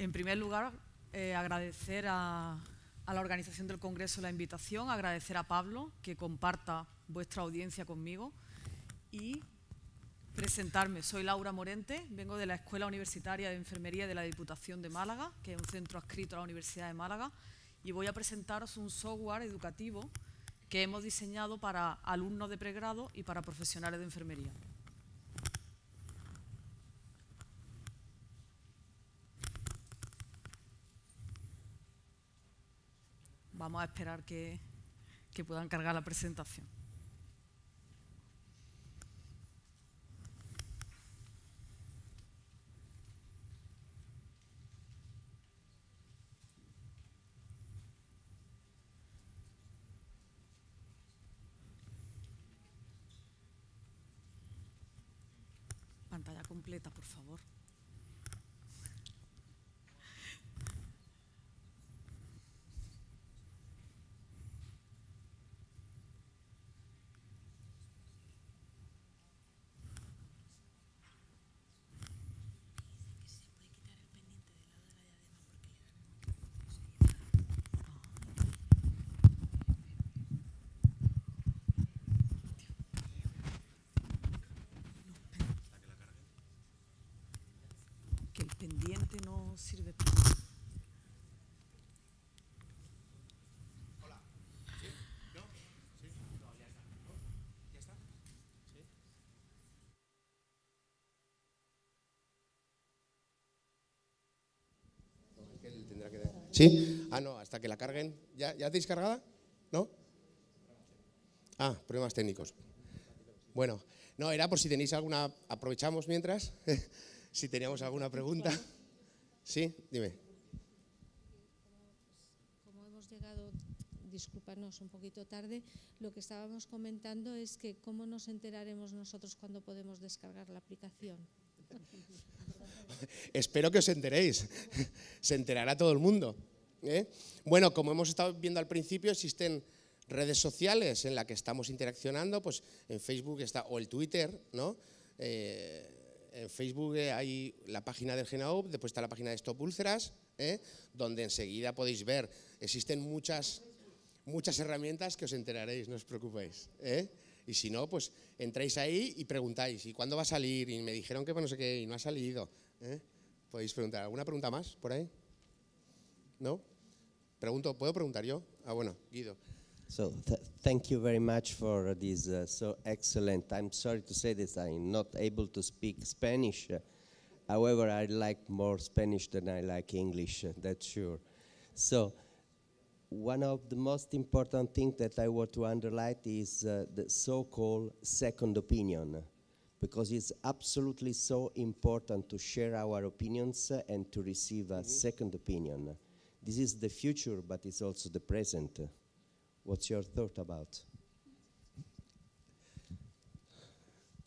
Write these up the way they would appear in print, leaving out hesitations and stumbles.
En primer lugar, agradecer a la organización del Congreso la invitación, agradecer a Pablo que comparta vuestra audiencia conmigo y presentarme. Soy Laura Morente, vengo de la Escuela Universitaria de Enfermería de la Diputación de Málaga, que es un centro adscrito a la Universidad de Málaga, y voy a presentaros un software educativo que hemos diseñado para alumnos de pregrado y para profesionales de enfermería. Vamos a esperar que puedan cargar la presentación. Pantalla completa, por favor. Que el pendiente no sirve para nada. Hola. ¿Sí? ¿No? ¿Sí? No, ya está. ¿No? ¿Ya está? ¿Sí? No, es que él tendrá que... ¿Sí? Ah, no, hasta que la carguen. ¿Ya tenéis cargada? ¿No? Ah, problemas técnicos. Bueno, no, era por si tenéis alguna... Aprovechamos mientras, si teníamos alguna pregunta. Sí, dime. Como hemos llegado, discúlpanos, un poquito tarde, lo que estábamos comentando es que cómo nos enteraremos nosotros cuando podemos descargar la aplicación. Espero que os enteréis. Se enterará todo el mundo. Bueno, como hemos estado viendo al principio, existen redes sociales en las que estamos interaccionando, pues en Facebook está, o el Twitter, ¿no? En Facebook hay la página del GENAUP, después está la página de Stop Úlceras, donde enseguida podéis ver. Existen muchas herramientas que os enteraréis, no os preocupéis. Y si no, pues entráis ahí y preguntáis, ¿y cuándo va a salir? Y me dijeron que no sé qué, y no ha salido. Podéis preguntar. ¿Alguna pregunta más por ahí? ¿No? ¿Puedo preguntar yo? Ah, bueno, Guido. So thank you very much for this so excellent. I'm sorry to say this, I'm not able to speak Spanish. However, I like more Spanish than I like English, that's sure. So one of the most important things that I want to underline is the so-called second opinion, because it's absolutely so important to share our opinions and to receive a second opinion. This is the future, but it's also the present. What's your thought about?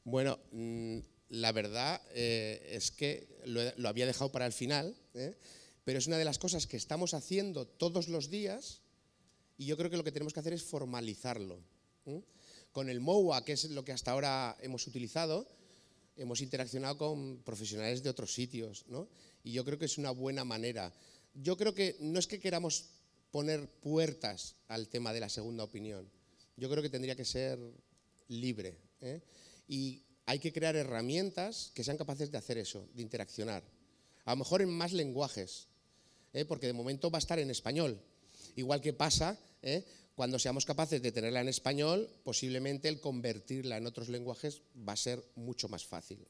Bueno, la verdad es que lo había dejado para el final, pero es una de las cosas que estamos haciendo todos los días y yo creo que lo que tenemos que hacer es formalizarlo. Con el MOUA, que es lo que hasta ahora hemos utilizado, hemos interaccionado con profesionales de otros sitios, ¿no? Y yo creo que es una buena manera. Yo creo que no es que queramos poner puertas al tema de la segunda opinión. Yo creo que tendría que ser libre. Y hay que crear herramientas que sean capaces de hacer eso, de interaccionar. A lo mejor en más lenguajes, porque de momento va a estar en español. Igual que pasa, cuando seamos capaces de tenerla en español, posiblemente el convertirla en otros lenguajes va a ser mucho más fácil.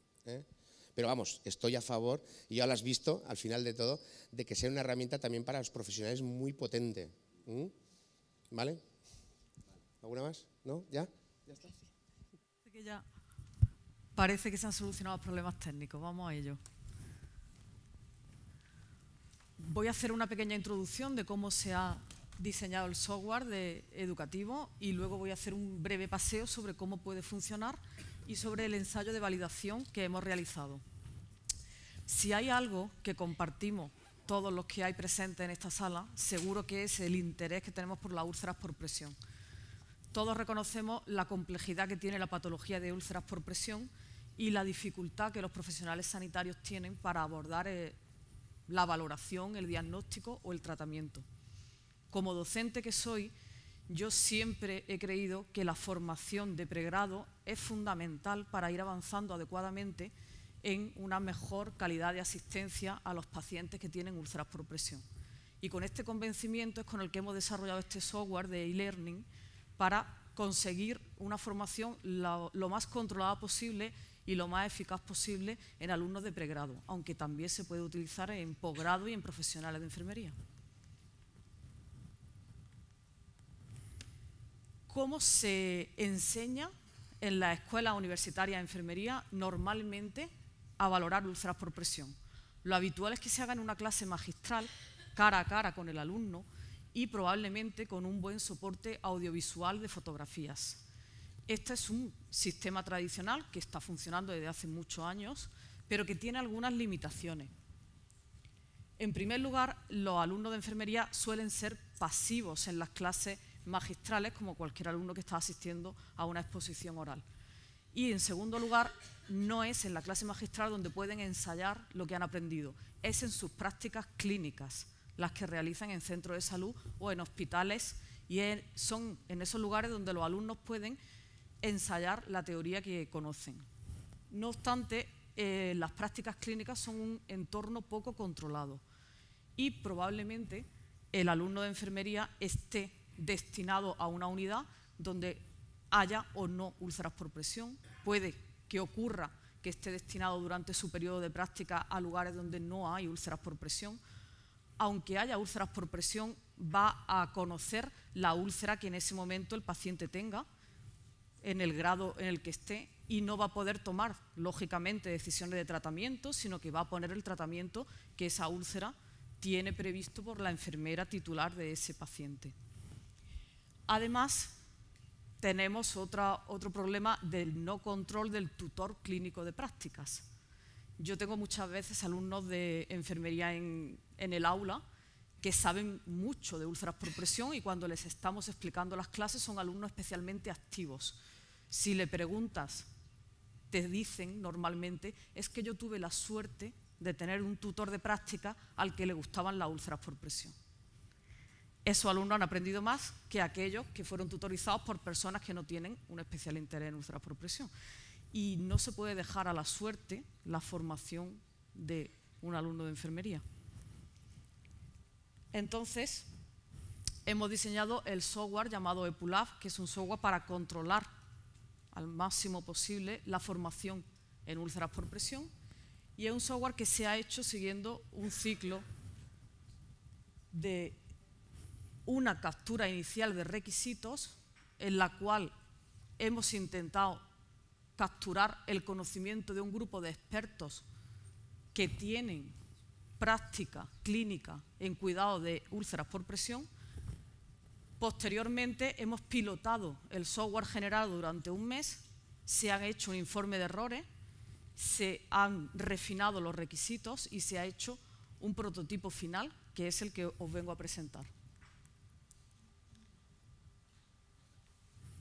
Pero vamos, estoy a favor, y ya lo has visto al final de todo, de que sea una herramienta también para los profesionales muy potente. ¿Vale? ¿Alguna más? ¿No? ¿Ya? ¿Ya está? Parece que se han solucionado los problemas técnicos. Vamos a ello. Voy a hacer una pequeña introducción de cómo se ha diseñado el software educativo y luego voy a hacer un breve paseo sobre cómo puede funcionar y sobre el ensayo de validación que hemos realizado. Si hay algo que compartimos todos los que hay presentes en esta sala, seguro que es el interés que tenemos por las úlceras por presión. Todos reconocemos la complejidad que tiene la patología de úlceras por presión y la dificultad que los profesionales sanitarios tienen para abordar la valoración, el diagnóstico o el tratamiento. Como docente que soy, yo siempre he creído que la formación de pregrado es fundamental para ir avanzando adecuadamente en una mejor calidad de asistencia a los pacientes que tienen úlceras por presión. Y con este convencimiento es con el que hemos desarrollado este software de e-learning para conseguir una formación lo más controlada posible y lo más eficaz posible en alumnos de pregrado, aunque también se puede utilizar en posgrado y en profesionales de enfermería. ¿Cómo se enseña en la escuela universitaria de enfermería normalmente a valorar úlceras por presión? Lo habitual es que se haga en una clase magistral, cara a cara con el alumno y probablemente con un buen soporte audiovisual de fotografías. Este es un sistema tradicional que está funcionando desde hace muchos años, pero que tiene algunas limitaciones. En primer lugar, los alumnos de enfermería suelen ser pasivos en las clases magistrales, como cualquier alumno que está asistiendo a una exposición oral. Y en segundo lugar, no es en la clase magistral donde pueden ensayar lo que han aprendido, es en sus prácticas clínicas, las que realizan en centros de salud o en hospitales, y son en esos lugares donde los alumnos pueden ensayar la teoría que conocen. No obstante, las prácticas clínicas son un entorno poco controlado y probablemente el alumno de enfermería esté destinado a una unidad donde haya o no úlceras por presión. Puede que ocurra que esté destinado durante su periodo de práctica a lugares donde no hay úlceras por presión. Aunque haya úlceras por presión, va a conocer la úlcera que en ese momento el paciente tenga, en el grado en el que esté, y no va a poder tomar, lógicamente, decisiones de tratamiento, sino que va a poner el tratamiento que esa úlcera tiene previsto por la enfermera titular de ese paciente. Además, tenemos otro problema del no control del tutor clínico de prácticas. Yo tengo muchas veces alumnos de enfermería en el aula que saben mucho de úlceras por presión y cuando les estamos explicando las clases son alumnos especialmente activos. Si le preguntas, te dicen normalmente, es que yo tuve la suerte de tener un tutor de práctica al que le gustaban las úlceras por presión. Esos alumnos han aprendido más que aquellos que fueron tutorizados por personas que no tienen un especial interés en úlceras por presión. Y no se puede dejar a la suerte la formación de un alumno de enfermería. Entonces, hemos diseñado el software llamado EPULAB, que es un software para controlar al máximo posible la formación en úlceras por presión, y es un software que se ha hecho siguiendo un ciclo de una captura inicial de requisitos en la cual hemos intentado capturar el conocimiento de un grupo de expertos que tienen práctica clínica en cuidado de úlceras por presión. Posteriormente hemos pilotado el software generado durante un mes, se han hecho un informe de errores, se han refinado los requisitos y se ha hecho un prototipo final, que es el que os vengo a presentar.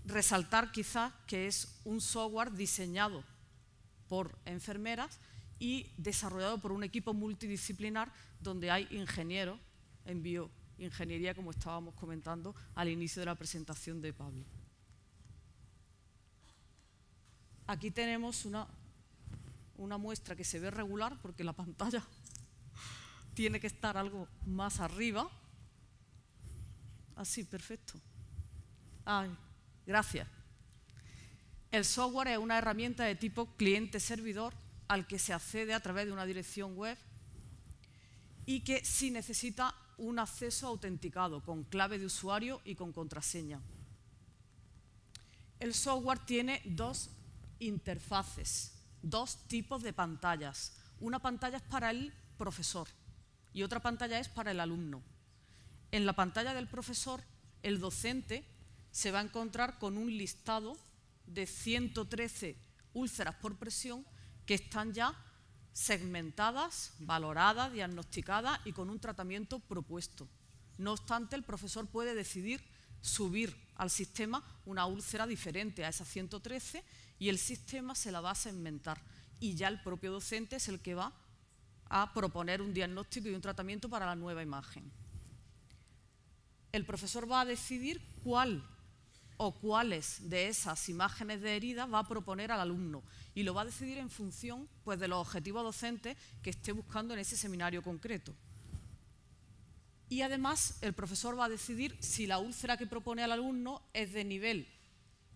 Resaltar quizás que es un software diseñado por enfermeras y desarrollado por un equipo multidisciplinar donde hay ingenieros en bioingeniería, como estábamos comentando al inicio de la presentación de Pablo. Aquí tenemos una muestra que se ve regular porque la pantalla tiene que estar algo más arriba. Así, perfecto. Ay, gracias. El software es una herramienta de tipo cliente-servidor al que se accede a través de una dirección web y que sí necesita un acceso autenticado con clave de usuario y con contraseña. El software tiene dos interfaces, dos tipos de pantallas. Una pantalla es para el profesor y otra pantalla es para el alumno. En la pantalla del profesor, el docente se va a encontrar con un listado de 113 úlceras por presión que están ya segmentadas, valoradas, diagnosticadas y con un tratamiento propuesto. No obstante, el profesor puede decidir subir al sistema una úlcera diferente a esas 113 y el sistema se la va a segmentar y ya el propio docente es el que va a proponer un diagnóstico y un tratamiento para la nueva imagen. El profesor va a decidir cuál o cuáles de esas imágenes de herida va a proponer al alumno y lo va a decidir en función, pues, de los objetivos docentes que esté buscando en ese seminario concreto. Y además el profesor va a decidir si la úlcera que propone al alumno es de nivel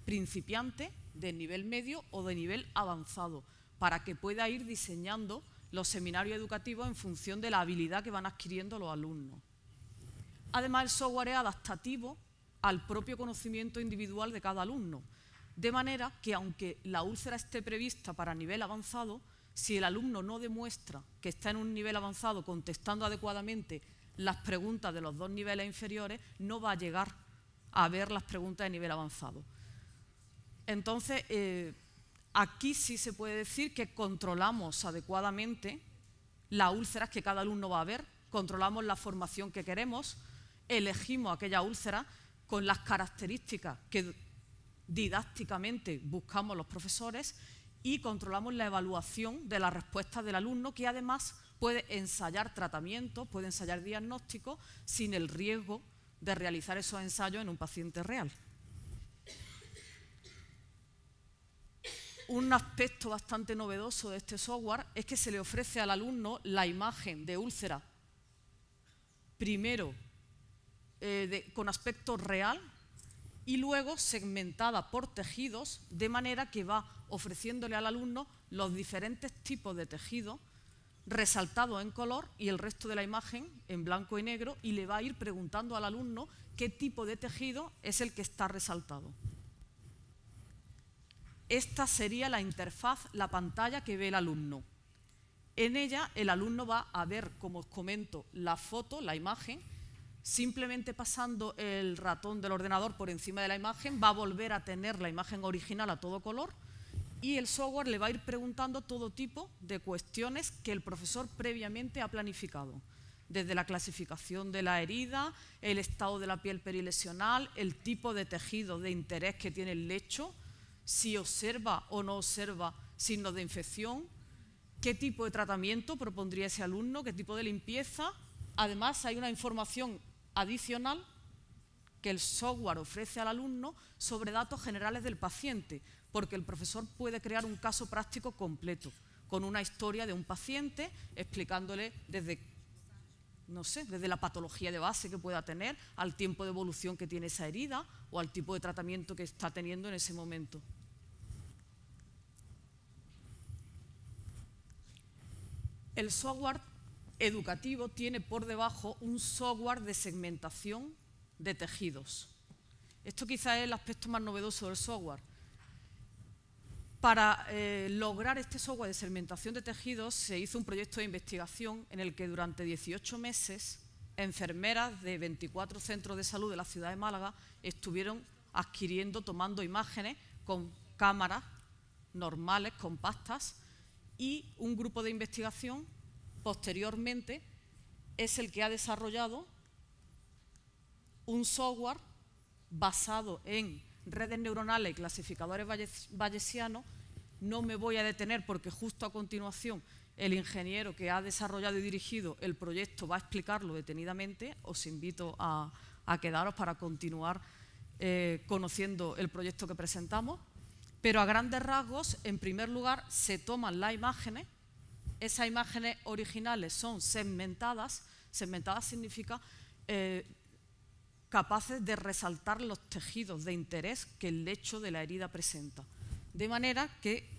principiante, de nivel medio o de nivel avanzado, para que pueda ir diseñando los seminarios educativos en función de la habilidad que van adquiriendo los alumnos. Además, el software es adaptativo al propio conocimiento individual de cada alumno, de manera que aunque la úlcera esté prevista para nivel avanzado, si el alumno no demuestra que está en un nivel avanzado contestando adecuadamente las preguntas de los dos niveles inferiores, no va a llegar a ver las preguntas de nivel avanzado. Entonces, aquí sí se puede decir que controlamos adecuadamente las úlceras que cada alumno va a ver, controlamos la formación que queremos, elegimos aquella úlcera con las características que didácticamente buscamos los profesores y controlamos la evaluación de las respuestas del alumno, que además puede ensayar tratamientos, puede ensayar diagnósticos sin el riesgo de realizar esos ensayos en un paciente real. Un aspecto bastante novedoso de este software es que se le ofrece al alumno la imagen de úlcera, primero con aspecto real y luego segmentada por tejidos, de manera que va ofreciéndole al alumno los diferentes tipos de tejidos resaltados en color y el resto de la imagen en blanco y negro, y le va a ir preguntando al alumno qué tipo de tejido es el que está resaltado. Esta sería la interfaz, la pantalla que ve el alumno. En ella el alumno va a ver, como os comento, la foto, la imagen. Simplemente pasando el ratón del ordenador por encima de la imagen va a volver a tener la imagen original a todo color, y el software le va a ir preguntando todo tipo de cuestiones que el profesor previamente ha planificado, desde la clasificación de la herida, el estado de la piel perilesional, el tipo de tejido de interés que tiene el lecho, si observa o no observa signos de infección, qué tipo de tratamiento propondría ese alumno, qué tipo de limpieza. Además, hay una información adicional que el software ofrece al alumno sobre datos generales del paciente, porque el profesor puede crear un caso práctico completo, con una historia de un paciente, explicándole desde la patología de base que pueda tener, al tiempo de evolución que tiene esa herida o al tipo de tratamiento que está teniendo en ese momento. El software educativo tiene por debajo un software de segmentación de tejidos. Esto quizás es el aspecto más novedoso del software. Para lograr este software de segmentación de tejidos se hizo un proyecto de investigación en el que durante 18 meses enfermeras de 24 centros de salud de la ciudad de Málaga estuvieron tomando imágenes con cámaras normales, compactas, y un grupo de investigación posteriormente es el que ha desarrollado un software basado en redes neuronales y clasificadores bayesianos. No me voy a detener porque justo a continuación el ingeniero que ha desarrollado y dirigido el proyecto va a explicarlo detenidamente. Os invito a quedaros para continuar conociendo el proyecto que presentamos. Pero a grandes rasgos, en primer lugar, se toman las imágenes. Esas imágenes originales son segmentadas. Segmentadas significa capaces de resaltar los tejidos de interés que el lecho de la herida presenta. De manera que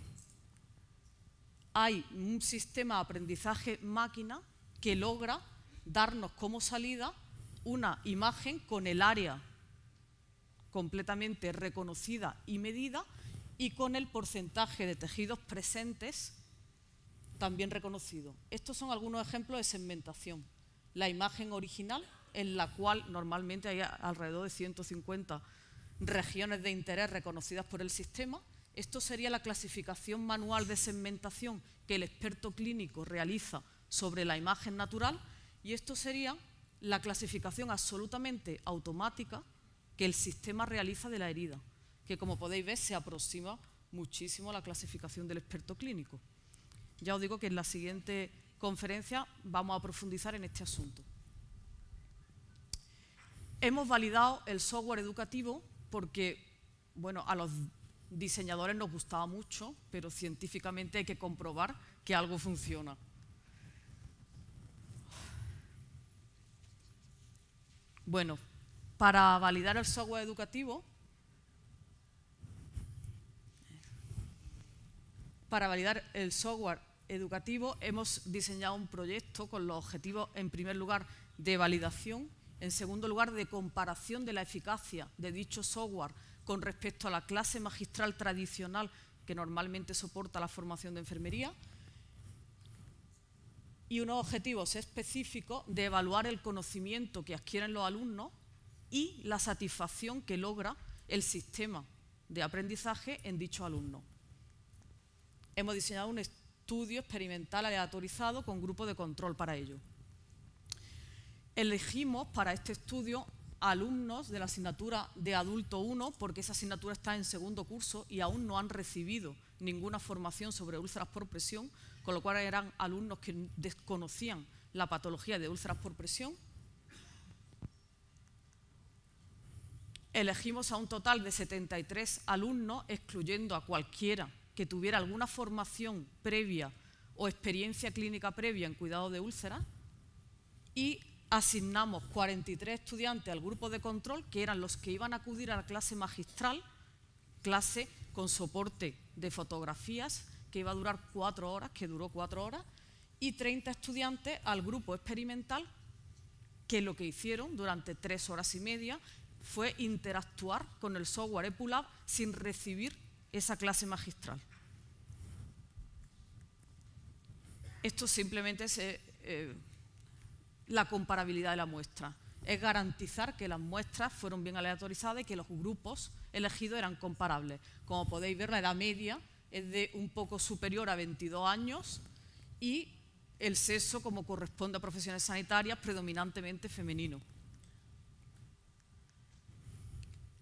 hay un sistema de aprendizaje máquina que logra darnos como salida una imagen con el área completamente reconocida y medida, y con el porcentaje de tejidos presentes también reconocido. Estos son algunos ejemplos de segmentación. La imagen original, en la cual normalmente hay alrededor de 150 regiones de interés reconocidas por el sistema. Esto sería la clasificación manual de segmentación que el experto clínico realiza sobre la imagen natural, y esto sería la clasificación absolutamente automática que el sistema realiza de la herida, que, como podéis ver, se aproxima muchísimo a la clasificación del experto clínico. Ya os digo que en la siguiente conferencia vamos a profundizar en este asunto. Hemos validado el software educativo porque, bueno, a los diseñadores nos gustaba mucho, pero científicamente hay que comprobar que algo funciona. Bueno, para validar el software educativo, hemos diseñado un proyecto con los objetivos, en primer lugar, de validación, en segundo lugar, de comparación de la eficacia de dicho software con respecto a la clase magistral tradicional que normalmente soporta la formación de enfermería, y unos objetivos específicos de evaluar el conocimiento que adquieren los alumnos y la satisfacción que logra el sistema de aprendizaje en dichos alumnos. Hemos diseñado un estudio experimental aleatorizado con grupo de control para ello. Elegimos para este estudio alumnos de la asignatura de Adulto 1, porque esa asignatura está en segundo curso y aún no han recibido ninguna formación sobre úlceras por presión, con lo cual eran alumnos que desconocían la patología de úlceras por presión. Elegimos a un total de 73 alumnos, excluyendo a cualquiera que tuviera alguna formación previa o experiencia clínica previa en cuidado de úlceras, y asignamos 43 estudiantes al grupo de control, que eran los que iban a acudir a la clase magistral, clase con soporte de fotografías, que iba a durar 4 horas, que duró 4 horas, y 30 estudiantes al grupo experimental, que lo que hicieron durante 3 horas y media fue interactuar con el software EPULAB sin recibir esa clase magistral. Esto simplemente es la comparabilidad de la muestra. Es garantizar que las muestras fueron bien aleatorizadas y que los grupos elegidos eran comparables. Como podéis ver, la edad media es de un poco superior a 22 años y el sexo, como corresponde a profesiones sanitarias, predominantemente femenino.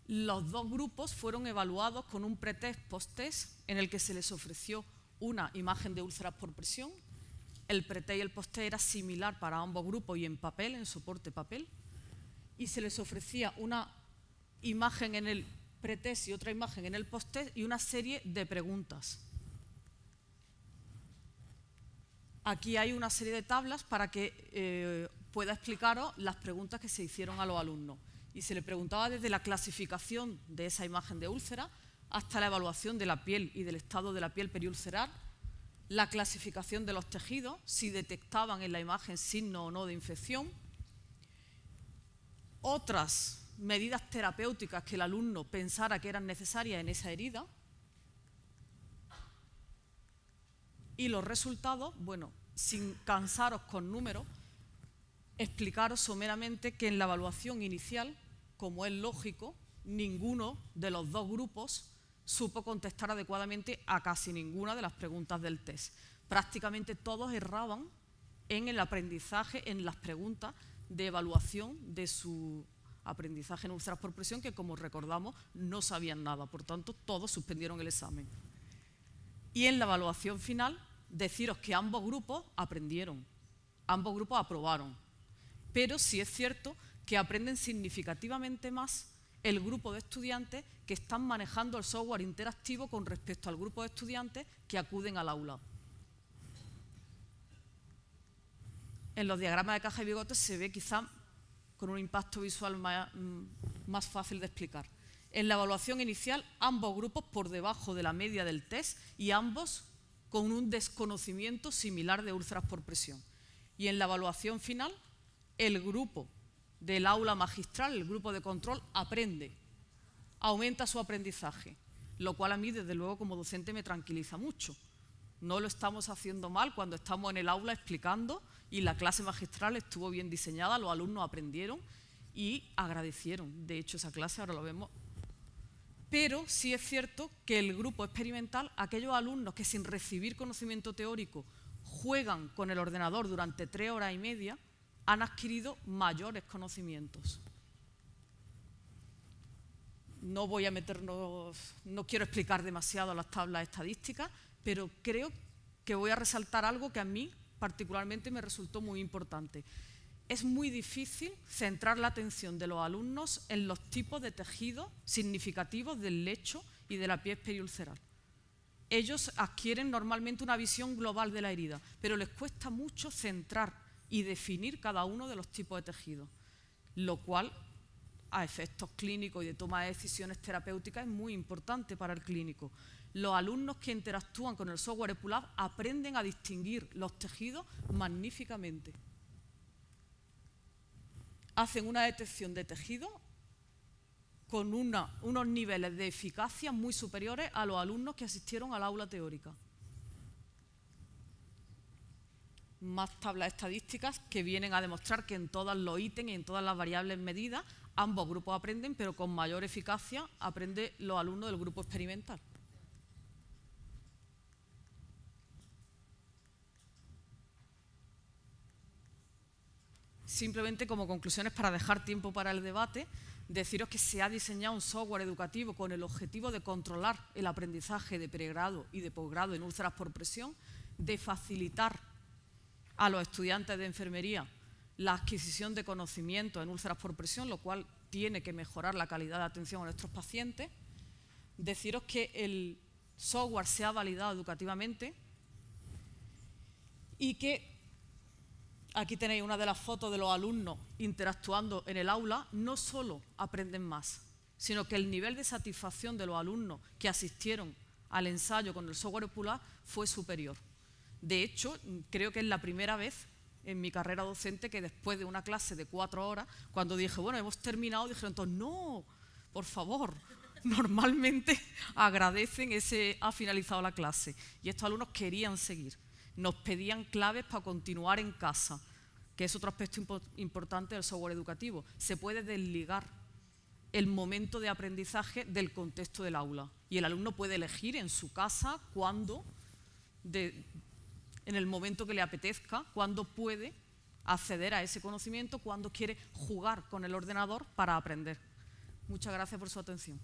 Los dos grupos fueron evaluados con un pretest post-test en el que se les ofreció una imagen de úlceras por presión. El pretest y el post-test era similar para ambos grupos y en papel, en soporte papel, y se les ofrecía una imagen en el pretest y otra imagen en el post-test y una serie de preguntas. Aquí hay una serie de tablas para que pueda explicaros las preguntas que se hicieron a los alumnos. Y se le preguntaba desde la clasificación de esa imagen de úlcera hasta la evaluación de la piel y del estado de la piel periulcerar, la clasificación de los tejidos, si detectaban en la imagen signo o no de infección, otras medidas terapéuticas que el alumno pensara que eran necesarias en esa herida, y los resultados, bueno, sin cansaros con números, explicaros someramente que en la evaluación inicial, como es lógico, ninguno de los dos grupos supo contestar adecuadamente a casi ninguna de las preguntas del test. Prácticamente todos erraban en el aprendizaje, en las preguntas de evaluación de su aprendizaje en úlceras por presión, que, como recordamos, no sabían nada. Por tanto, todos suspendieron el examen. Y en la evaluación final, deciros que ambos grupos aprendieron, ambos grupos aprobaron. Pero sí es cierto que aprenden significativamente más el grupo de estudiantes que están manejando el software interactivo con respecto al grupo de estudiantes que acuden al aula. En los diagramas de caja y bigotes se ve quizá con un impacto visual más fácil de explicar. En la evaluación inicial, ambos grupos por debajo de la media del test y ambos con un desconocimiento similar de úlceras por presión. Y en la evaluación final, el grupo del aula magistral, el grupo de control, aprende, aumenta su aprendizaje, lo cual a mí, desde luego, como docente me tranquiliza mucho. No lo estamos haciendo mal cuando estamos en el aula explicando y la clase magistral estuvo bien diseñada, los alumnos aprendieron y agradecieron. De hecho, esa clase ahora lo vemos. Pero sí es cierto que el grupo experimental, aquellos alumnos que sin recibir conocimiento teórico juegan con el ordenador durante 3 horas y media, han adquirido mayores conocimientos. No voy a meternos, no quiero explicar demasiado las tablas estadísticas, pero creo que voy a resaltar algo que a mí particularmente me resultó muy importante. Es muy difícil centrar la atención de los alumnos en los tipos de tejidos significativos del lecho y de la piel periulceral. Ellos adquieren normalmente una visión global de la herida, pero les cuesta mucho centrar y definir cada uno de los tipos de tejidos, lo cual a efectos clínicos y de toma de decisiones terapéuticas es muy importante para el clínico. Los alumnos que interactúan con el software EPULAB aprenden a distinguir los tejidos magníficamente. Hacen una detección de tejidos con unos niveles de eficacia muy superiores a los alumnos que asistieron al aula teórica. Más tablas estadísticas que vienen a demostrar que en todos los ítems y en todas las variables medidas ambos grupos aprenden, pero con mayor eficacia aprenden los alumnos del grupo experimental. Simplemente como conclusiones para dejar tiempo para el debate, deciros que se ha diseñado un software educativo con el objetivo de controlar el aprendizaje de pregrado y de posgrado en úlceras por presión, de facilitar a los estudiantes de enfermería la adquisición de conocimientos en úlceras por presión, lo cual tiene que mejorar la calidad de atención a nuestros pacientes. Deciros que el software se ha validado educativamente y que aquí tenéis una de las fotos de los alumnos interactuando en el aula. No solo aprenden más, sino que el nivel de satisfacción de los alumnos que asistieron al ensayo con el software EPULAB fue superior. De hecho, creo que es la primera vez en mi carrera docente que después de una clase de 4 horas, cuando dije, bueno, hemos terminado, dijeron todos, no, por favor. Normalmente agradecen ese ha finalizado la clase. Y estos alumnos querían seguir. Nos pedían claves para continuar en casa, que es otro aspecto importante del software educativo. Se puede desligar el momento de aprendizaje del contexto del aula. Y el alumno puede elegir en su casa cuándo, en el momento que le apetezca, cuándo puede acceder a ese conocimiento, cuándo quiere jugar con el ordenador para aprender. Muchas gracias por su atención.